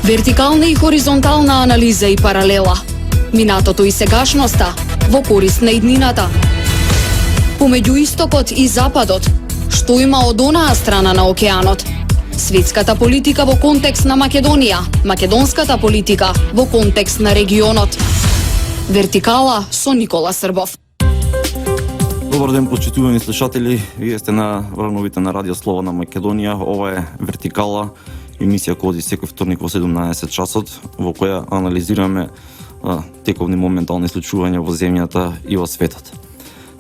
Вертикална и хоризонтална анализа и паралела. Минатото и сегашноста во корист на иднината. Помеѓу истокот и западот, што има од онаа страна на океанот. Светската политика во контекст на Македонија, македонската политика во контекст на регионот. Вертикала со Никола Србов. Добар ден, почитувани слушатели. Вие сте на врновите на Радио Слободна Македонија. Ова е Вертикала, емисија која оди секој вторник во 17 часот, во која анализираме тековни моментални случувања во земјата и во светот.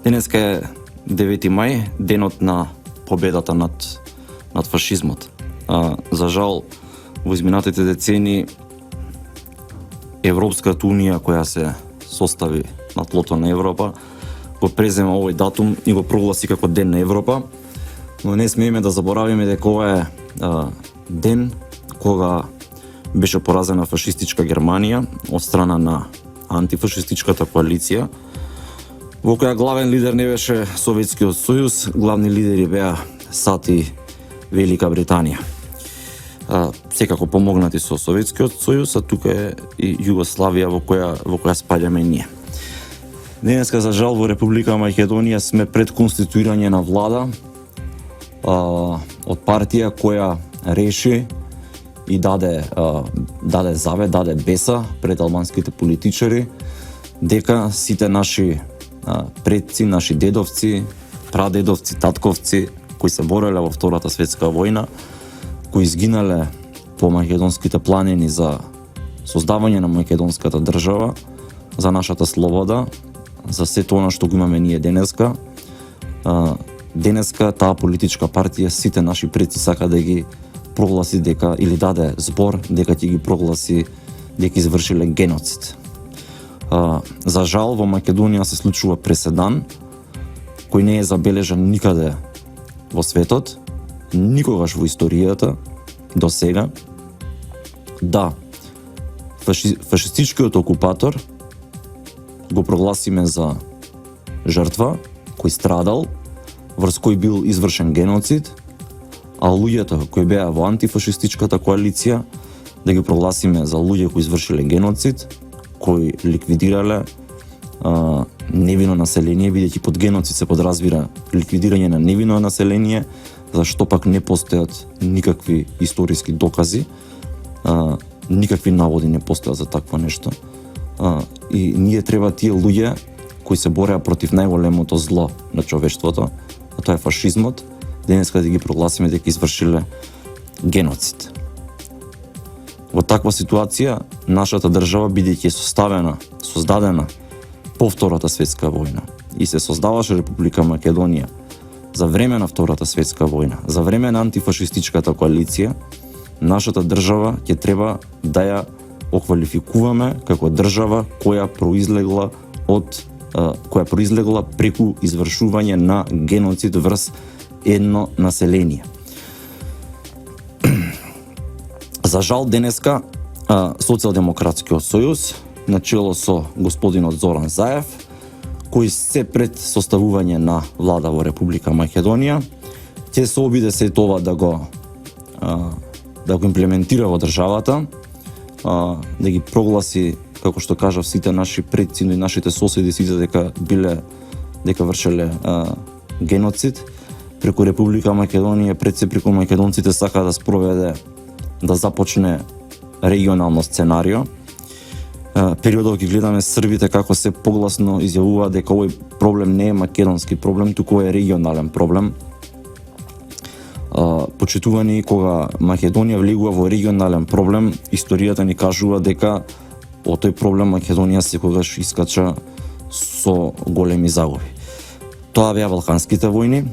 Денеска е 9 мај, денот на победата над фашизмот. За жал, во изминатите децени Европската унија, која се состави на тлото на Европа, го презема овој датум и го прогласи како Ден на Европа, но не смееме да заборавиме дека ова е ден кога беше поразена фашистичка Германија од страна на антифашистичката коалиција, во која главен лидер не беше Советскиот сојуз, главни лидери беа САД и Велика Британија. Секако помогнати со Советскиот сојуз, а тука е и Југославија во која спаѓаме ние. Денеска, за жал, во Република Македонија сме пред конституирање на влада од партија која реши и даде завет, даде беса пред албанските политичари дека сите наши предци, наши дедовци, прадедовци, татковци кои се бореле во Втората светска војна, кои изгинале по македонските планини за создавање на македонската држава, за нашата слобода, за сето она што го имаме ние денеска. Денеска таа политичка партија сите наши предци сака да ги прогласи дека, или даде збор дека ќе ги прогласи дека извршиле геноцид. За жал, во Македонија се случува преседан кој не е забележан никаде во светот, никогаш во историјата до сега. Да, фашистичкиот окупатор го прогласиме за жртва, кој страдал, врз кој бил извршен геноцид, а луѓето кои беа во антифашистичката коалиција да ги прогласиме за луѓе кои извршиле геноцид, кои ликвидирале невино население, бидејќи под геноцид се подразбира ликвидирање на невино население, зашто пак не постојат никакви историски докази, никакви наводи не постојат за такво нешто. И ние треба тие луѓе кои се бореа против најголемото зло на човештвото, а тоа е фашизмот, денеска да ги прогласиме дека извршиле геноцид. Во таква ситуација, нашата држава, бидејќи е создадена по Втората светска војна и се создаваше Република Македонија за време на Втората светска војна, за време на антифашистичката коалиција, нашата држава ќе треба да ја оквалификуваме како држава која произлегла преку извршување на геноцид врз едно население. За жал, денеска Социјалдемократскиот сојуз, начело со господинот Зоран Заев, кој се пред составување на влада во Република Македонија, ќе се обиде се тоа да го имплементира во државата, да ги прогласи, како што кажав, сите наши предци и нашите соседи сите дека вршеле геноцид. Преку Република Македонија, пред се преку македонците сака да спроведе, да започне регионално сценарио. Периодот ги гледаме србите како се погласно изјавува дека овој проблем не е македонски проблем, туку е регионален проблем. Почитувани, кога Македонија влегува во регионален проблем, историјата ни кажува дека од тој проблем Македонија секогаш искача со големи загуби. Тоа беа Балканските војни,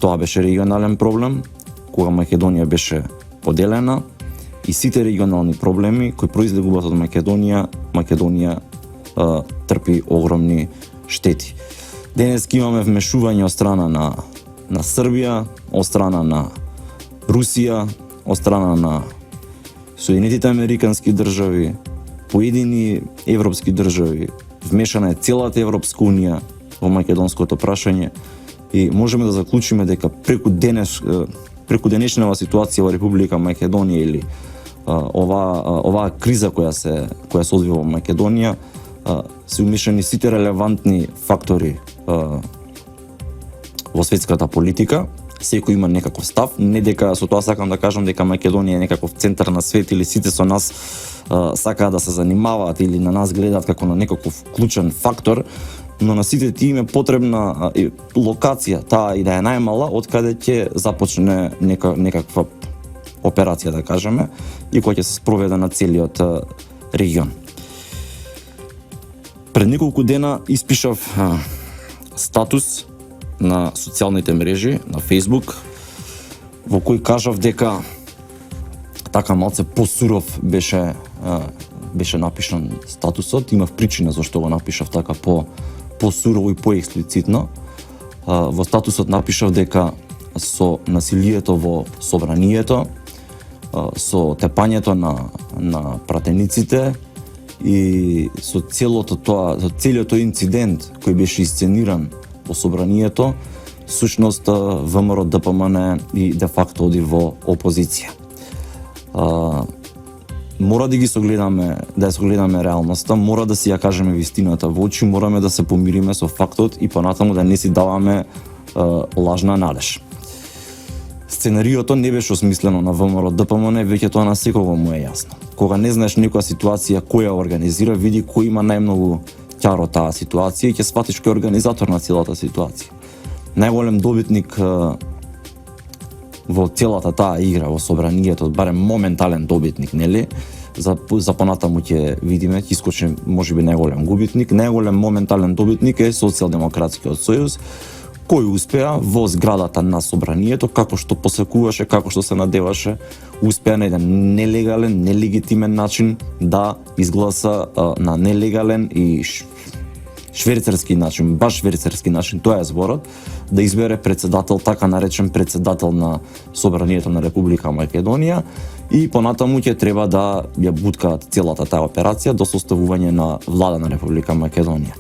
тоа беше регионален проблем, кога Македонија беше поделена, и сите регионални проблеми кои произлегуваат од Македонија трпи огромни штети. Денес имаме вмешување од страна на Србија, од страна на Русија, од страна на Соединетите Американски држави, поедини европски држави, вмешана е целата Европска унија во македонското прашање и можеме да заклучиме дека преку денешнава ситуација во Република Македонија или оваа криза која се одвива во Македонија, се умешани сите релевантни фактори во светската политика. Секој има некаков став, не дека со тоа сакам да кажам дека Македонија е некаков центар на свет или сите со нас сакаат да се занимаваат или на нас гледаат како на некаков клучен фактор, но на сите тие им е потребна локација, таа и да е најмала, од каде ќе започне некаква операција, да кажеме, и која ќе се спроведе на целиот регион. Пред неколку дена испишав статус на социјалните мрежи, на Facebook, во кој кажав дека така малце посуров беше напишан статусот. Имав причина зашто го напишав така посурово и поексплицитно. Во статусот напишав дека со насилието во собранието, со тепањето на пратениците и со целиот тој инцидент кој беше исцениран во собранието, сушност ВМРО ДПМН и де факто оди во опозиција. Мора да согледаме реалноста, мора да си ја кажеме вистината во очи, мораме да се помириме со фактот и понатаму да не си даваме лажна надеж. Сценариото не беше осмислено на ВМРО ДПМН, веќе тоа на секого му е јасно. Кога не знаеш некоја ситуација кој ја организира, види кој има најмногу тјаро таа ситуација и ќе сватиш кој е организатор на целата ситуација. Најголем добитник во целата таа игра во собранието, барем моментален добитник, нели? За понатаму ќе видиме, ќе искочи можеби најголем губитник. Најголем моментален добитник е Социјалдемократскиот сојуз, кој успеа во зградата на собранието, како што посекуваше, како што се надеваше, успеа на еден нелегален, нелегитимен начин да изгласа на нелегален и шверцерски начин, баш шверцерски начин, тоа е зборот, да избере председател, така наречен председател на собранието на Република Македонија и понатаму ќе треба да ја буткаат целата таа операција до составување на влада на Република Македонија.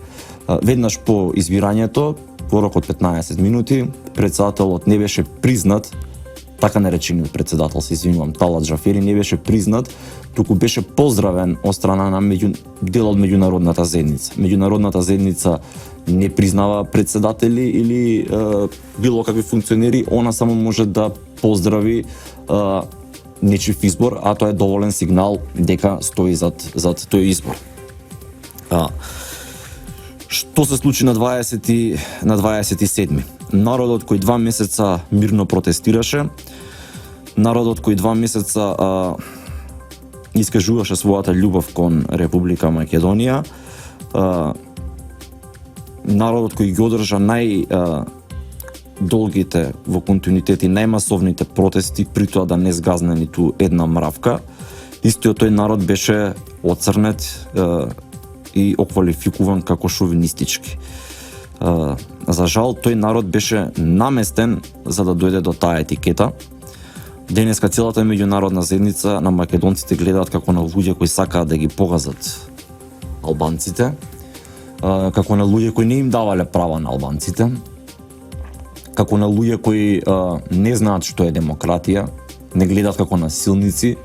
Веднаш по избирањето, во рок од 15 минути, председателот не беше признат, така наречениот председател, се извинувам, Талат Джафери, не беше признат, туку беше поздравен од страна на дел од меѓународната заедница. Меѓународната заедница не признава председатели или било какви функционери, она само може да поздрави нечив избор, а тоа е доволен сигнал дека стои зад тој избор. Што се случи на 27? Народот кој 2 месеца мирно протестираше, народот кој 2 месеца искажуваше својата љубов кон Република Македонија, народот кој ги одржа најдолгите во континуитет и најмасовните протести, при тоа да не згазне ниту една мравка, истиот тој народ беше оцрнет и оквалификуван како шовинистички. За жал, тој народ беше наместен за да дојде до таа етикета. Денеска целата меѓународна заедница на македонците гледаат како на луѓе кои сакаат да ги погазат албанците, како на луѓе кои не им давале права на албанците, како на луѓе кои не знаат што е демократија, не гледаат како насилници,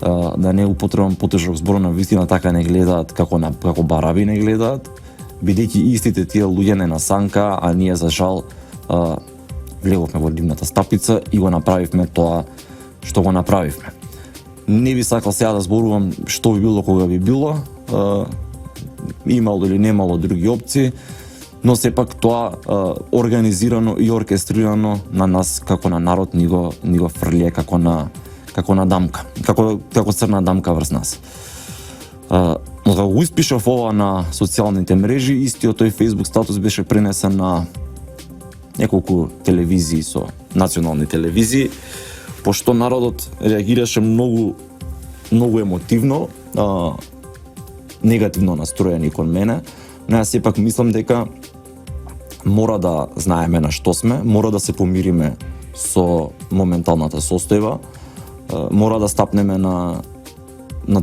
да не употребам потежок збор на вистина, така не гледаат како бараби не гледаат, бидејќи истите тие луѓе не насанка, а ние за жал влеговме во дивната стапица и го направивме тоа што го направивме. Не би сакал сега да зборувам што би било кога би било, имало или немало други опции, но сепак тоа организирано и оркестрирано на нас како на народ ни го фрлие како на дамка, како црна дамка врз нас. Кога го испишав ова на социјалните мрежи, истиот тој Facebook статус беше пренесен на неколку телевизии, со национални телевизии, пошто народот реагираше многу емотивно, негативно настроени кон мене, но јас сепак мислам дека мора да знаеме на што сме, мора да се помириме со моменталната состојба, мора да стапнеме на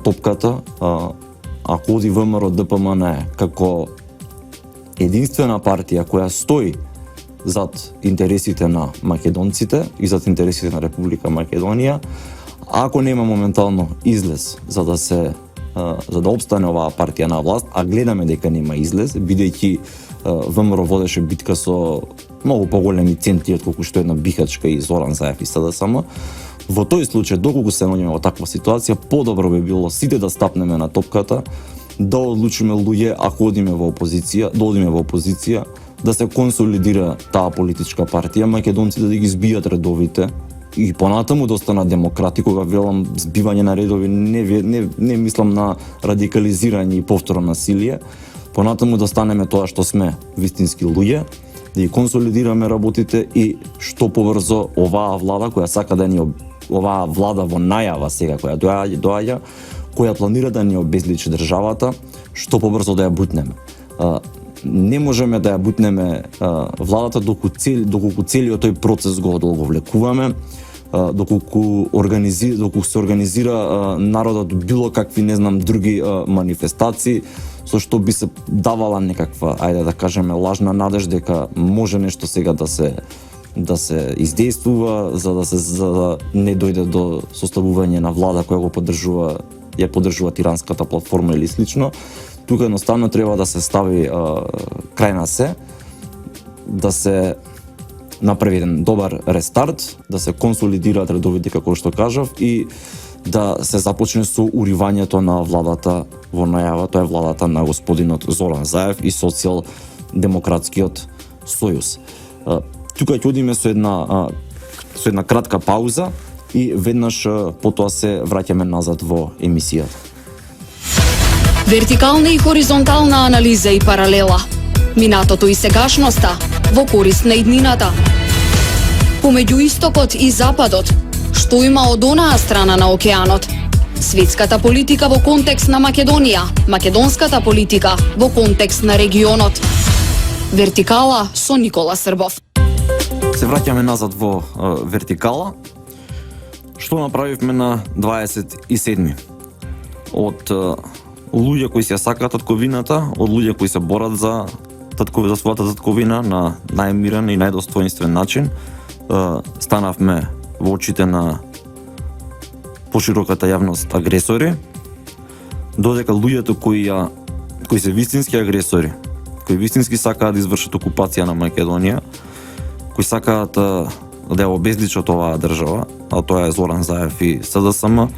топката. Ако оди ВМРО ДПМН како единствена партија која стои зад интересите на македонците и зад интересите на Република Македонија, ако нема моментално излез за да обстане оваа партија на власт, а гледаме дека нема излез, бидејќи ВМРО водеше битка со многу поголеми центри отколку што една Бихачка и Зоран Заев и СДСМ. Во тој случај, доколку се наоѓаме во таква ситуација, подобро би било сите да стапнеме на топката, да одлучиме луѓе, ако одиме во опозиција, да се консолидира таа политичка партија, македонците да ги збијат редовите и понатаму да останат демократи. Кога велам збивање на редови, не мислам на радикализирање и повторно насилие, понатаму да станеме тоа што сме, вистински луѓе, да ги консолидираме работите и што побрзо оваа влада која сака да ни оваа влада во најава сега која доаѓа, која планира да ни обезличи државата, што побрзо да ја бутнеме. Не можеме да ја бутнеме владата доколку целиот тој процес го одолговлекуваме, доколку се организира народот било какви други манифестации, со што би се давала некаква, ајде да кажеме, лажна надеж дека може нешто сега да се издействува за да не дојде до составување на влада која ја поддржува тиранската платформа или слично. Тука едноставно треба да се стави крај на се, да се направи еден добар рестарт, да се консолидираат редовите како што кажав и да се започне со уривањето на владата во најава, тоа е владата на господинот Зоран Заев и Социјалдемократскиот сојуз. Тука ќе одиме со една кратка пауза и веднаш потоа се враќаме назад во емисијата. Вертикална и хоризонтална анализа и паралела. Минатото и сегашноста во корист на иднината. Помеѓу истокот и западот, што има од онаа страна на океанот. Светската политика во контекст на Македонија, македонската политика во контекст на регионот. Вертикала со Никола Србов. Се враќаме назад во вертикала. Што направивме на 27-ми? Од луѓе кои се сакаат татковината, од луѓе кои се борат за својата татковина на најмирен и најдостоинствен начин, станавме во очите на пошироката јавност агресори, додека луѓето кои се вистински агресори, кои вистински сакаат да извршат окупација на Македонија, кои сакаат да ја обезличат оваа држава, а тоа е Зоран Заев и СДСМ,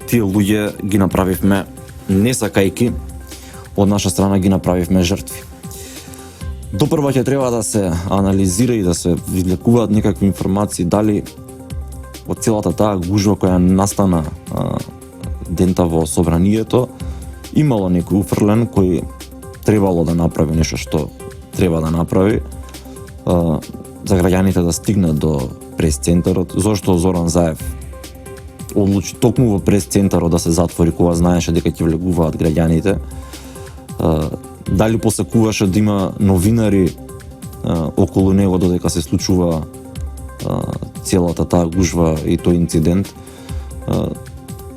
тие луѓе ги направивме не сакајки, од наша страна ги направивме жртви. Допрва ќе треба да се анализира и да се извлекуваат некакви информации дали од целата таа гужва која настана дента во собранието имало некој уфрлен кој требало да направи нешто што треба да направи за граѓаните да стигнат до прес-центарот. Зошто Зоран Заев одлучи токму во прес-центарот да се затвори кога знаеше дека ќе влегуваат граѓаните? Дали посакуваше да има новинари околу него додека се случува целата таа гужва и тој инцидент?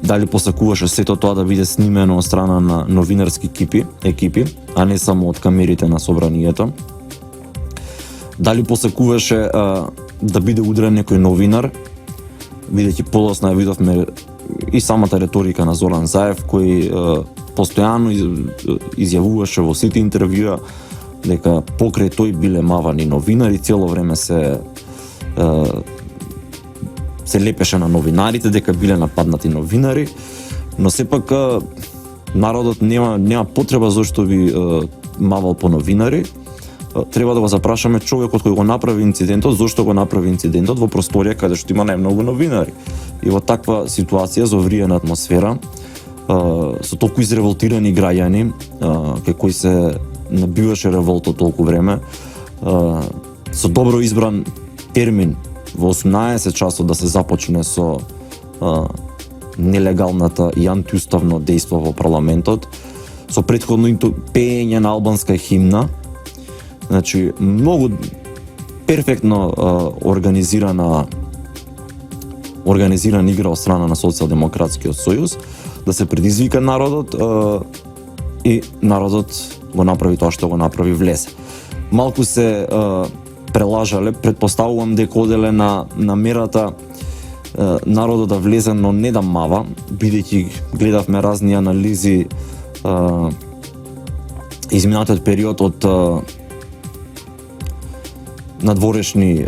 Дали посакуваше сето тоа да биде снимено од страна на новинарски екипи, а не само од камерите на собранието? Дали посакуваше да биде удрен некој новинар, бидејќи подоцна видовме и самата реторика на Зоран Заев, кој постојано изјавуваше во сите интервјуа дека покрај тој биле мавани новинари, цело време се лепеше на новинарите дека биле нападнати новинари, но сепак народот нема потреба зашто би мавал по новинари. Треба да го запрашаме човекот кој го направи инцидентот, зошто го направи инцидентот во просторија каде што има најмногу новинари. И во таква ситуација, зовриена атмосфера, со толку изреволтирани граѓани, кај кои се набиваше револтот толку време, со добро избран термин во 18 часот да се започне со нелегалната и антиуставно дејство во парламентот, со претходно пеење на албанска химна. Значи, многу перфектно организирана игра од страна на Социјалдемократскиот сојуз, да се предизвика народот и народот го направи тоа што го направи, влезе. Малку се прелажале, предпоставувам дека оделе на мерата народот да влезе, но не да мава, бидејќи гледавме разни анализи изминатиот период од надворешни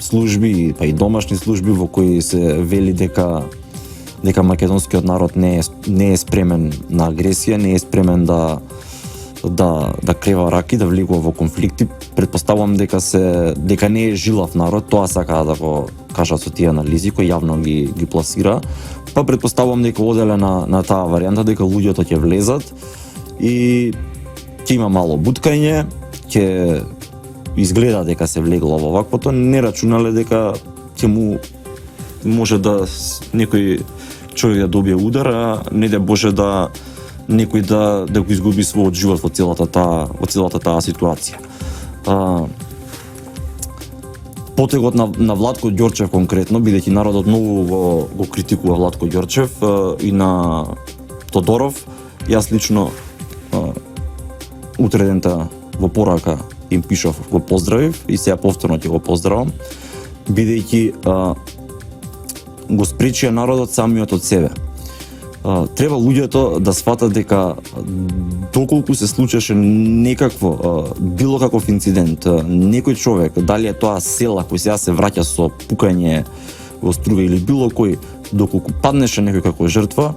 служби, па и домашни служби во кои се вели дека македонскиот народ не е спремен на агресија, не е спремен да крева раки, да влегува во конфликти. Претпоставувам дека не е жилав народ, тоа сакаа да го кажат со тие анализи кои јавно ги пласира. Па претпоставувам дека оделе на таа варијанта, дека луѓето ќе влезат и ќе има мало буткање, ќе изгледа дека се влегло во ваквото, не рачунале дека ќе му може да некој човек да добие удар, а не да Боже да некој да го изгуби својот живот во целата таа ситуација. Потегот на Владко Ѓорчев конкретно, бидејќи народот многу го критикува Владко Ѓорчев и на Тодоров, јас лично утредента во порака им пишав, го поздравив и сега повторно ќе го поздравам, бидејќи го спречија народот самиот од себе. Треба луѓето да сватат дека доколку се случеше било каков инцидент, некој човек, дали е тоа села кој сега се враќа со пукање во струга или било кој, доколку паднеше некој како жртва,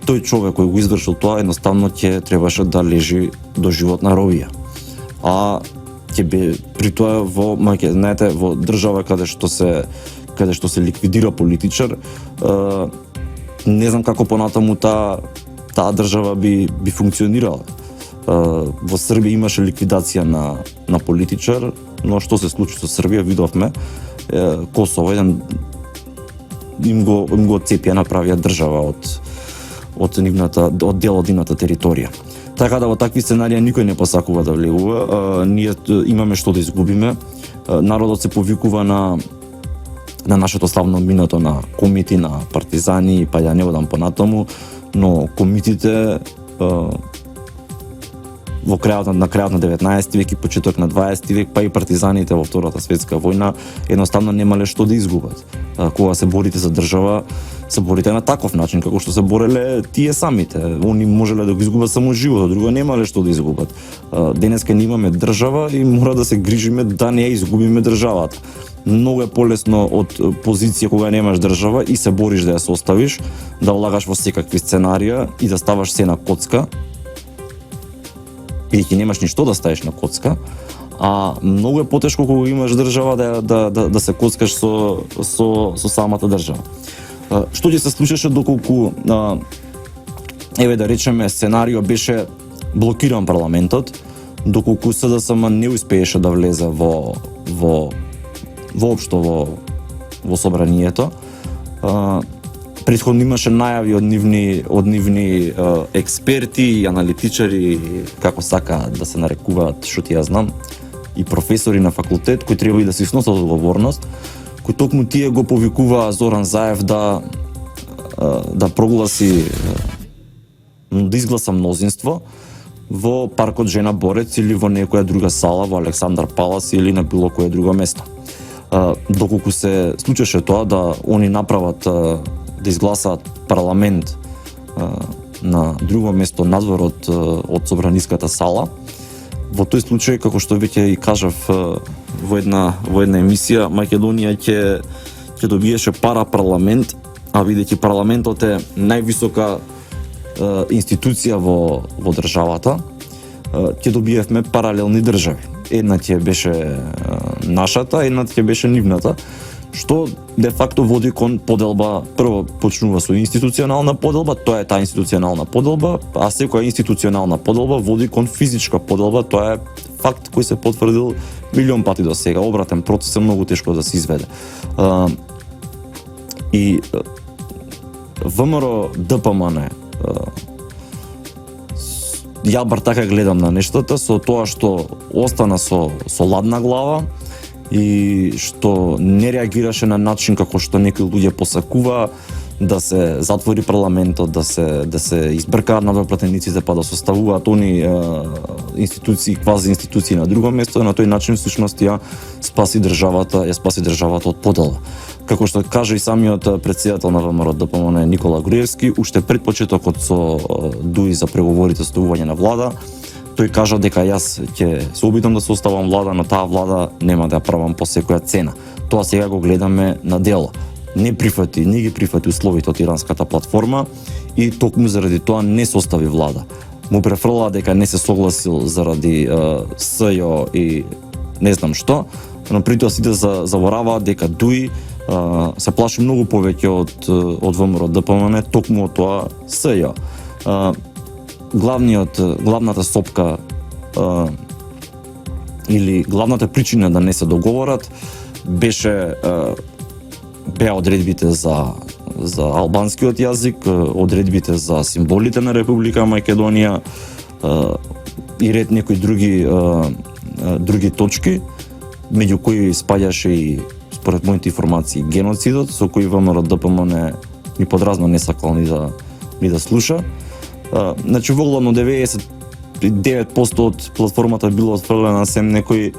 тој човек кој го извршил тоа едноставно ќе требаше да лежи до животна робија. А ќе бе при тоа знаете, во држава каде што се ликвидира политичар, не знам како понатаму таа држава би функционирала. Во Србија имаше ликвидација на политичар, но што се случи со Србија видовме, Косово им го отцепија, направија држава од дел од нивната територија. Така да во такви сценарија никој не посакува да влегува, ние имаме што да изгубиме. Народот се повикува на нашето славно минато на комити, на партизани, па ја не одам понатаму, но комитите на крајот на 19 век и почеток на 20 век, па и партизаните во Втората светска војна едноставно немале што да изгубат. Кога се борите за држава, се борите на таков начин како што се бореле тие самите. Они можеле да го изгубат само животот, друго немале што да изгубат. Денеска ние имаме држава и мора да се грижиме да не ја изгубиме државата. Многу е полесно од позиција кога немаш држава и се бориш да ја составиш, да влагаш во секакви сценарија и да ставаш се на коцка, бидејќи немаш ништо да ставиш на коцка, а многу е потешко кога имаш држава да се коцкаш со самата држава. Што ќе се случеше доколку да речеме сценарио беше блокиран парламентот, доколку СДСМ не успееше да влезе воопшто во собранието. Претходно имаше најави од нивни експерти и аналитичари, како сака да се нарекуваат, што ти ја знам, и професори на факултет кои треба и да се сносат одговорност, кои токму тие го повикуваа Зоран Заев да прогласи, да изгласа мнозинство во паркот Жена Борец или во некоја друга сала во Александар Палас или на било кое друго место. Доколку се случеше тоа да они направат да изгласаат парламент на друго место надвор од собраниската сала, во тој случај, како што веќе и кажав во една емисија, Македонија ќе добиеше парламент, а бидејќи парламентот е највисока институција во државата, ќе добиевме паралелни држави. Една ќе беше нашата, една ќе беше нивната, што де факто води кон поделба. Прво почнува со институционална поделба, тоа е таа институционална поделба, а секоја институционална поделба води кон физичка поделба, тоа е факт кој се потврдил милион пати до сега. Обратен процес е многу тешко да се изведе. И ВМРО ДПМН, ја бар така гледам на нештата, со тоа што остана со ладна глава и што не реагираше на начин како што некои луѓе посакува, да се затвори парламентот, да се избркаат надвор-пратениците, па да составуваат они институции, квази институции на друго место, на тој начин всушност ја спаси државата од подела. Како што каже и самиот претседател на ВМРО ДПМН Никола Груевски, уште пред почетокот со ДУИ за преговорите со составување на влада, тој кажа дека јас ќе се обидам да составам влада, но таа влада нема да ја правам по секоја цена. Тоа сега го гледаме на дело. Не ги прифати условите од иранската платформа и токму заради тоа не состави влада. Му префрлаа дека не се согласил заради СЈО и не знам што, но при тоа сите забораваат дека ДУИ се плаши многу повеќе од ВМРО ДПМН, токму од тоа СЈО. Главната сопка или главната причина да не се договорат беа одредбите за албанскиот јазик, одредбите за символите на Република Македонија и ред некои други точки, меѓу кои спаѓаше и според моите информации геноцидот, со кој ВМРО ДПМН ни подразно не сакал ни да слуша. Значи воглавно 99% од платформата било отфрлена сем некои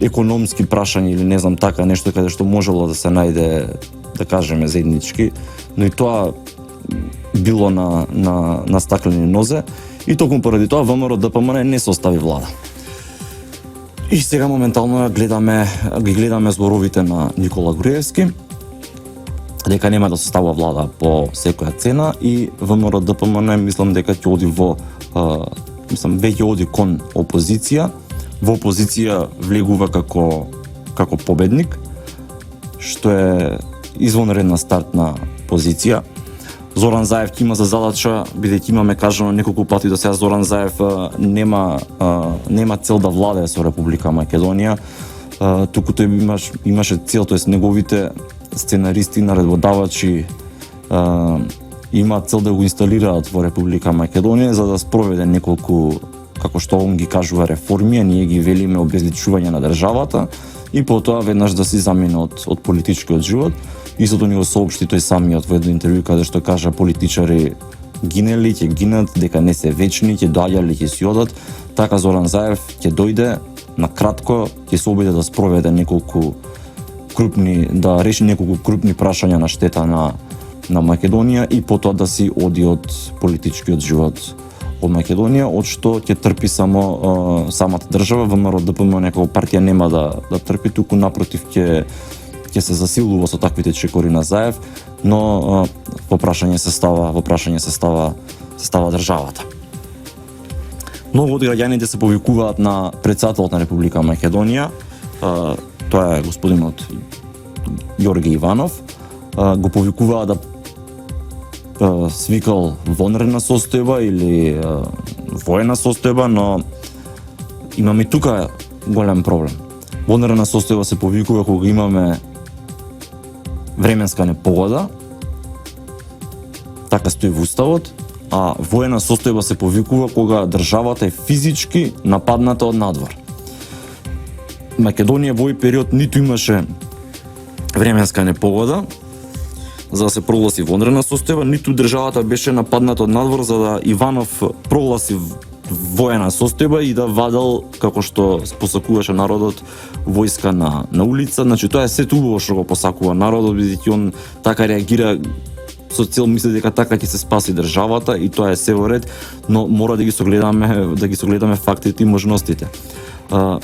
економски прашања или не знам така нешто каде што можело да се најде, да кажеме, заеднички, но и тоа било на стаклени нозе и токму поради тоа ВМРО ДПМН не состави влада. И сега моментално ги гледаме зборовите на Никола Груевски дека нема да составува влада по секоја цена и ВМРО ДПМН мислам дека ќе оди веќе оди кон опозиција. Во опозиција влегува како победник, што е извонредна стартна позиција. Зоран Заев ќе има за задача, бидејќи имаме кажано неколку пати до сега, Зоран Заев нема цел да владее со Република Македонија, туку тој имаше цел, тоест неговите сценаристи, наредбодавачи имаат цел да го инсталираат во Република Македонија за да спроведе неколку, како што он ги кажува, реформи, а ние ги велиме обезличување на државата и потоа веднаш да се замине од политичкиот живот. Истото ни го соопшти тој самиот во едно интервју каде што кажа политичари гинели, ќе гинат, дека не се вечни, ќе доаѓале, ќе си одат. Така Зоран Заев ќе дојде на кратко, ќе се обиде да спроведе да реши неколку крупни прашања на штета на Македонија и потоа да си оди од политичкиот живот од Македонија, од што ќе трпи само самата држава. ВМРО ДПМН како партија нема да трпи, туку напротив ќе се засилува со таквите чекори на Заев, но во прашање се става државата. Многу од граѓаните се повикуваат на претседателот на Република Македонија, тоа е господинот Ѓорги Иванов, го повикуваа да свикал вонредна состојба или воена состојба, но имаме и тука голем проблем. Вонредна состојба се повикува кога имаме временска непогода, така стои во уставот, а воена состојба се повикува кога државата е физички нападната од надвор. Македонија во овој период ниту имаше временска непогода за да се прогласи вонредна состојба, ниту државата беше нападната од надвор за да Иванов прогласи воена состојба и да вадел, како што посакуваше народот, војска на улица. Значи тоа е сето убаво што го посакува народот, бидејќи он така реагира со цел мисли дека така ќе се спаси државата и тоа е се во ред, но мора да ги согледаме фактите и можностите.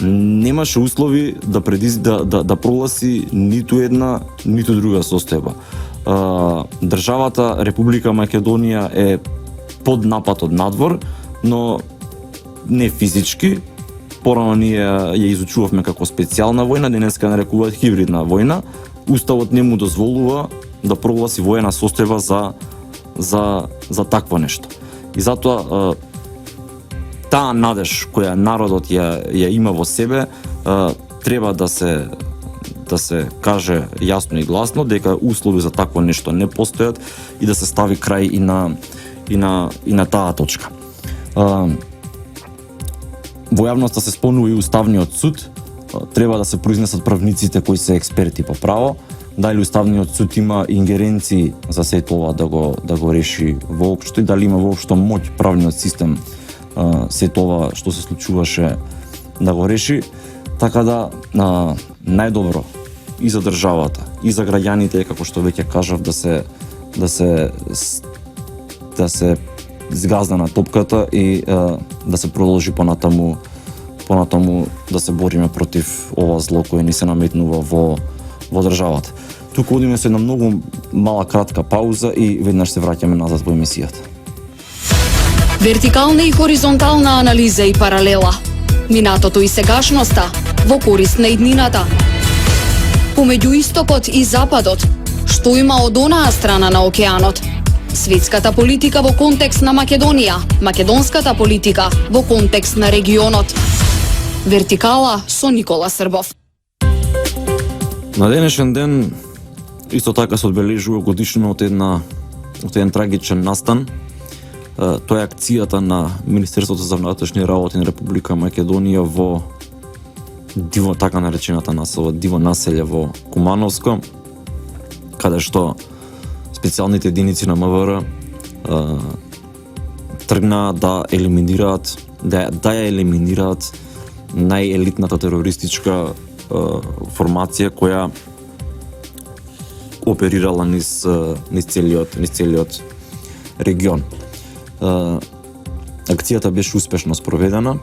Немаше услови да прогласи ниту една, ниту друга состојба. Државата Република Македонија е под напад од надвор, но не физички. Порано ние ја изучувавме како специјална војна, денеска нарекуваат хибридна војна. Уставот не му дозволува да прогласи воена состојба за такво нешто. И затоа таа надеж која народот ја има во себе треба да се каже јасно и гласно дека услови за такво нешто не постојат и да се стави крај и на таа точка. Во јавноста се спомнува и Уставниот суд, треба да се произнесат правниците кои се експерти по право, дали уставниот суд има ингеренции за се тоа да го реши воопшто и дали има воопшто моќ правниот систем се тоа што се случуваше да го реши, така да најдобро и за државата, и за граѓаните, како што веќе кажав, да се згазда на топката и да се продолжи понатаму да се бориме против ова зло кое ни се наметнува во државата. Туку одиме со една многу мала кратка пауза и веднаш се враќаме назад во емисијата. Вертикална и хоризонтална анализа и паралела. Минатото и сегашноста во корист на иднината. Помеѓу истокот и западот, што има од онаа страна на океанот. Светската политика во контекст на Македонија, македонската политика во контекст на регионот. Вертикала со Никола Србов. На денешен ден исто така се одбележува годишнина од еден трагичен настан. Тоа е акцијата на Министерството за внатрешни работи на Република Македонија во диво, така наречената населба, диво населје во Кумановско, каде што специјалните единици на МВР тргнаа да елиминираат, да ја елиминираат најелитната терористичка формација која оперирала низ целиот регион. Акцијата беше успешно спроведена.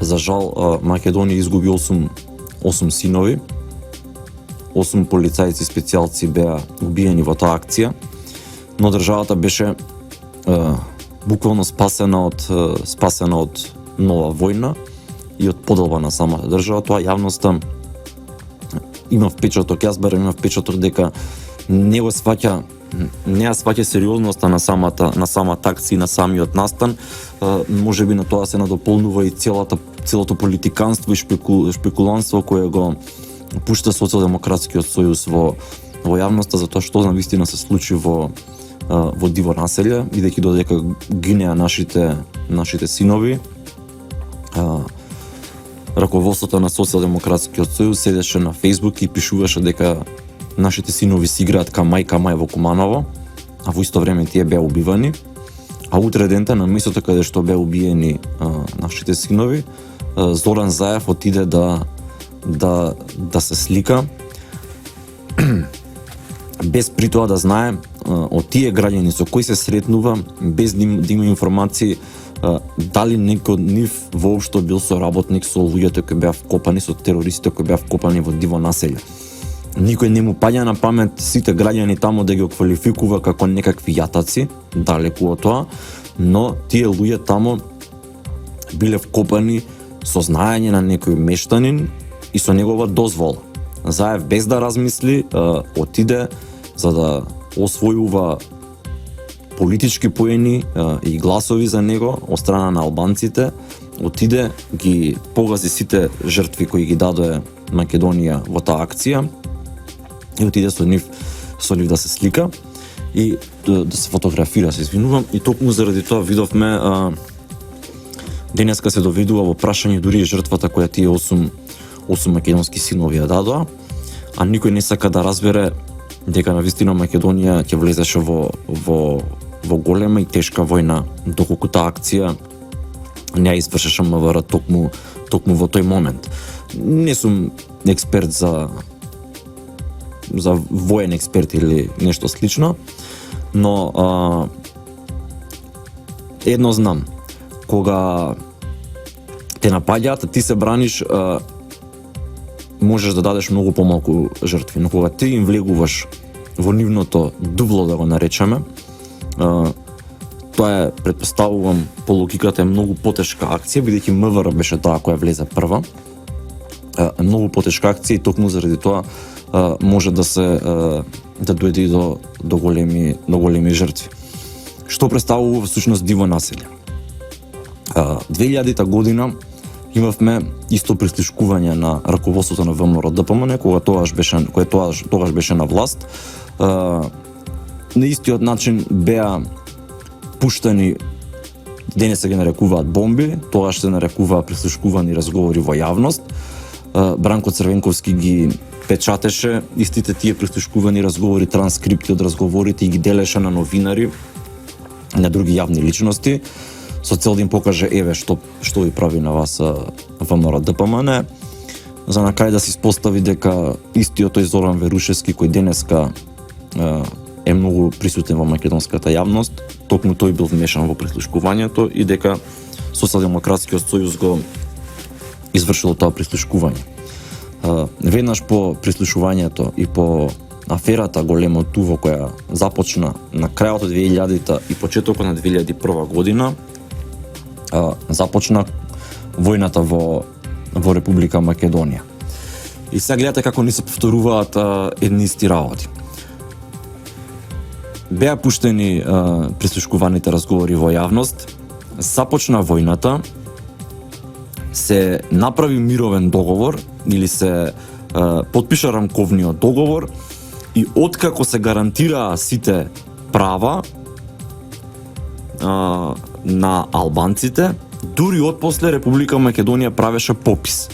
За жал, Македонија изгуби 8 синови, 8 полицајци специјалци беа убиени во таа акција, но државата беше буквално спасена од нова војна и од поделба на самата држава. Тоа јавноста има впечаток, јас барем има впечаток дека не ја сваќа сериозноста на самата акција, на самиот настан. Можеби на тоа се надополнува и целото политиканство и шпекуланство кое го пушта Социјалдемократскиот сојуз во јавноста за тоа што навистина се случи во диво населје, бидејќи додека гинеа нашите синови, раководството на Социјалдемократскиот сојуз седеше на Facebook и пишуваше дека нашите синови си играат камај во Куманово, а во исто време тие беа убивани. А утре дента на местото каде што беа убиени нашите синови, Зоран Заев отиде да се слика без при тоа да знае од тие граѓани со кои се сретнува, без да има информации дали некој од нив воопшто бил соработник со луѓето кои беа вкопани, со терористите кои беа вкопани во диво населје. Никој не му паѓа на памет сите граѓани таму да ги оквалификува како некакви јатаци, далеку од тоа, но тие луѓе таму биле вкопани со знаење на некој мештанин и со негова дозвола. Заев без да размисли отиде за да освојува политички поени и гласови за него од страна на албанците, отиде ги погази сите жртви кои ги даде Македонија во таа акција и отиде со нив да се слика и да се фотографира, се извинувам, и токму заради тоа видовме денеска се доведува во прашање дури и жртвата која тие 8 македонски синови ја дадоа, а никој не сака да разбере дека навистина Македонија ќе влезеше во голема и тешка војна доколку таа акција не ја извршеше МВР токму во тој момент. Не сум експерт за воен експерт или нешто слично, но едно знам, кога те напаѓаат, ти се браниш, можеш да дадеш многу помалку жртви, но кога ти им влегуваш во нивното дубло, да го наречеме, тоа е, претпоставувам, по логиката е многу потешка акција, бидејќи МВР беше таа која влезе прва. Многу потешка акција и токму заради тоа може да дојде до големи жртви. Што представува всушност диво населје? 2000-та година имавме исто прислушкување на раководството на ВМРО ДПМН, кога тогаш беше на власт. На истиот начин беа пуштани, денес се ги нарекуваат бомби, тогаш се нарекуваа прислушкувани разговори во јавност. Бранко Црвенковски ги печатеше истите тие прислушкувани разговори, транскрипти од разговорите и ги делеше на новинари, на други јавни личности, со цел да им покаже еве што ви прави на вас ВМРО ДПМН, за на крај да се испостави дека истиот тој Зоран Верушевски кој денеска е многу присутен во македонската јавност, токму тој бил вмешан во прислушкувањето и дека Социјалдемократскиот сојуз го извршило тоа прислушкување. Веднаш по прислушувањето и по аферата Големо Туво која започна на крајот од 2000-та и почетокот на 2001 година, започна војната во Република Македонија. И сега гледате како ни се повторуваат едни исти работи. Беа пуштени прислушкуваните разговори во јавност, започна војната, се направи мировен договор или се потпиша рамковниот договор и откако се гарантираа сите права на албанците, дури отпосле Република Македонија правеше попис.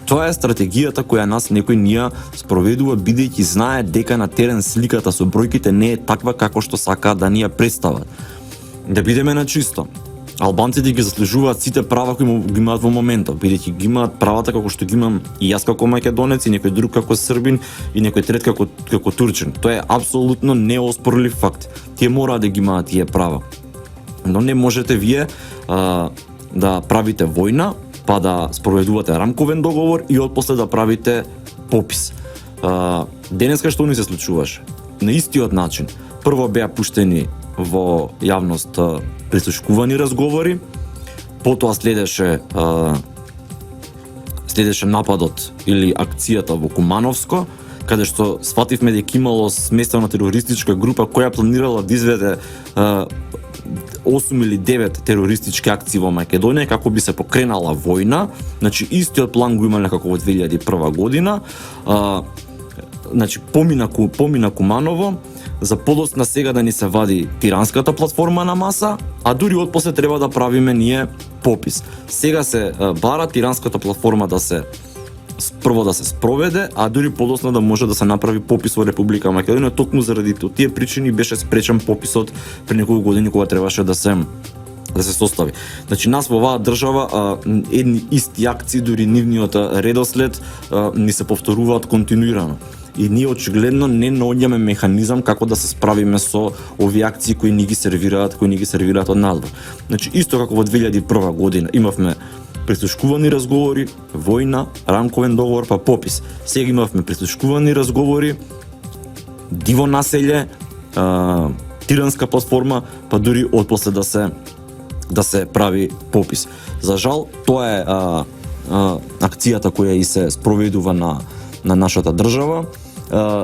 Тоа е стратегијата која нас некој ние спроведува бидејќи знае дека на терен сликата со бројките не е таква како што сака да ни ја представат. Да бидеме на чисто. Албанците ги заслужуваат сите права кои ги имаат во моментот, бидејќи ги имаат правата како што ги имам и јас како македонец, и некој друг како србин, и некој трет како турчин. Тоа е апсолутно неоспорлив факт. Тие мора да ги имаат тие права. Но не можете вие да правите војна, па да спроведувате рамковен договор и отпосле да правите попис. Денеска што ни се случуваше? На истиот начин. Прво беа пуштени во јавност прислушкувани разговори, потоа следеше нападот или акцијата во Кумановско, каде што сфативме дека имало сместена терористичка група која планирала да изведе 8 или 9 терористички акции во Македонија како би се покренала војна. Значи истиот план го имале како во 2001 година. Значи помина Куманово, за подоцна сега да ни се вади тиранската платформа на маса, а дури отпосле треба да правиме ние попис. Сега се бара тиранската платформа прво да се спроведе, а дури подоцна да може да се направи попис во Република Македонија, токму заради тие причини беше спречен пописот пред неколку години кога требаше да се состави. Значи нас во оваа држава едни исти акции, дури нивниот редослед ни се повторуваат континуирано. И ние очигледно не наоѓаме механизам како да се справиме со овие акции кои ни ги сервираат од надвор. Значи исто како во 2001 година имавме прислушкувани разговори, војна, рамковен договор, па попис. Сега имавме прислушкувани разговори, диво населје, тиранска платформа, па дури отпосле да се прави попис. За жал, тоа е акцијата која и се спроведува на нашата држава.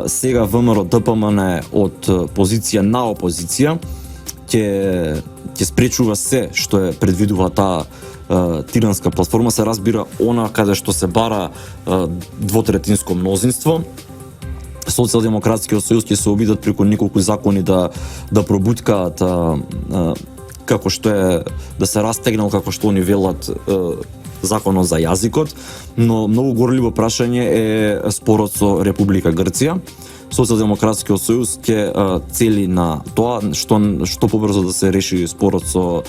Сега ВМРО ДПМН од позиција на опозиција ќе спречува се што е предвидува таа тиранска платформа, се разбира она каде што се бара двотретинско мнозинство. Социјалдемократскиот сојуз ќе се обидат преку неколку закони да пробуткаат како што е да се растегнал како што они велат законот за јазикот, но многу горливо прашање е спорот со Република Грција. Социјалдемократскиот сојуз ќе цели на тоа што побрзо да се реши спорот со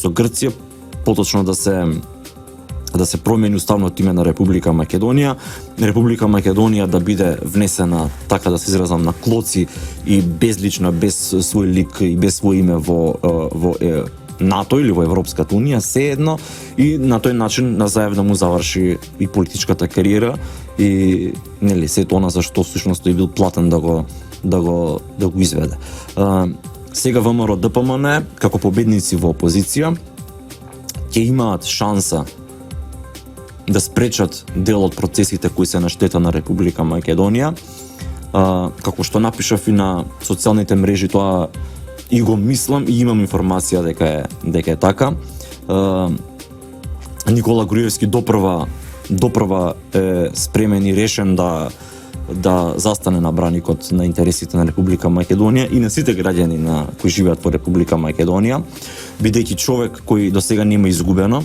Грција, поточно да се промени уставното име на Република Македонија. Република Македонија да биде внесена, така да се изразам, на клоци и безлична, без свој лик и без свој име во НАТО или во Европската унија, се едно, и на тој начин назаев му заврши и политичката кариера и нели сето она за што всушност тој бил платен да го изведе. Сега ВМРО ДПМН како победници во опозиција ќе имаат шанса да спречат дел од процесите кои се на штета на Република Македонија. Како што напишав и на социјалните мрежи, тоа и го мислам и имам информација дека е така. Никола Груевски допрва е спремен и решен да застане на браникот на интересите на Република Македонија и на сите граѓани кои живеат во Република Македонија, бидејќи човек кој до сега нема изгубено,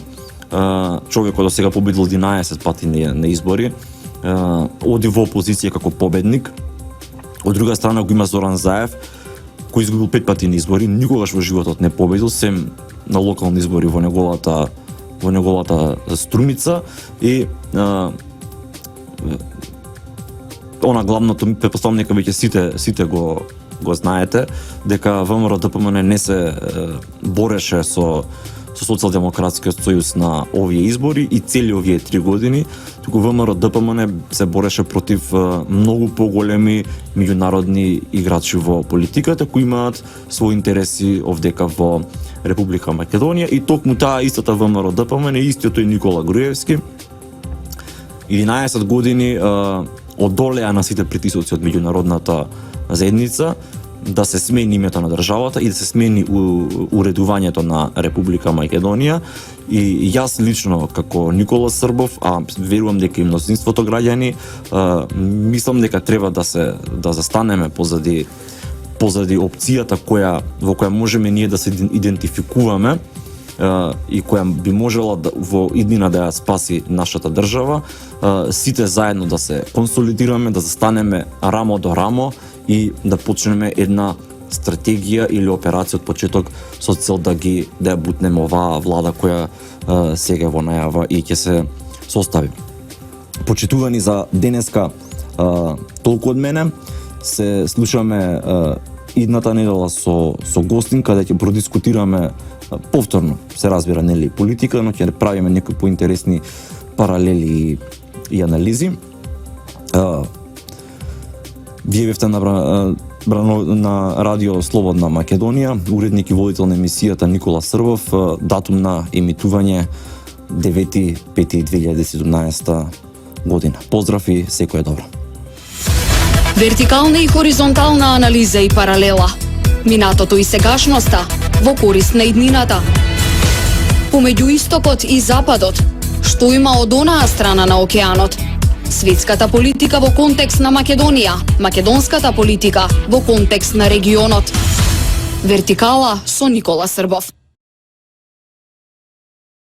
човек кој до сега победил 11 пати на избори, оди во опозиција како победник. Од друга страна го има Зоран Заев, кој изгубил 5 пати на избори, никогаш во животот не победил, сем на локални избори во неговата струмица и она главното, претпоставам дека веќе сите го знаете, дека ВМРО ДПМН не се бореше со Социјалдемократскиот сојуз на овие избори и цели овие 3 години, туку ВМРО ДПМН се бореше против многу поголеми меѓународни играчи во политиката кои имаат своји интереси овдека во Република Македонија и токму таа истата ВМРО ДПМН, истиот тој Никола Груевски 11 години одолеа на сите притисоци од меѓународната заедница да се смени името на државата и да се смени уредувањето на Република Македонија и јас лично како Никола Србов, а верувам дека и мнозинството граѓани, мислам дека треба да застанеме позади опцијата во која можеме ние да се идентификуваме и која би можела во иднина да ја спаси нашата држава, сите заедно да се консолидираме, да застанеме рамо до рамо и да почнеме една стратегија или операција од почеток со цел да ја бутнеме оваа влада која сега во најава и ќе се состави. Почитувани за денеска толку од мене. Се слушаме идната недела со гостин каде ќе продискутираме повторно, се разбира, нели политика, но ќе правиме некои поинтересни паралели и анализи. Вие бевте на Радио Слободна Македонија, уредник и водител на емисијата Никола Србов, датум на емитување 9.5.2017 година. Поздрав и секој добро. Вертикална и хоризонтална анализа и паралела. Минатото и сегашноста во корист на иднината. Помеѓу истокот и западот, што има од онаа страна на океанот. Светската политика во контекст на Македонија, македонската политика во контекст на регионот. Вертикала со Никола Србов.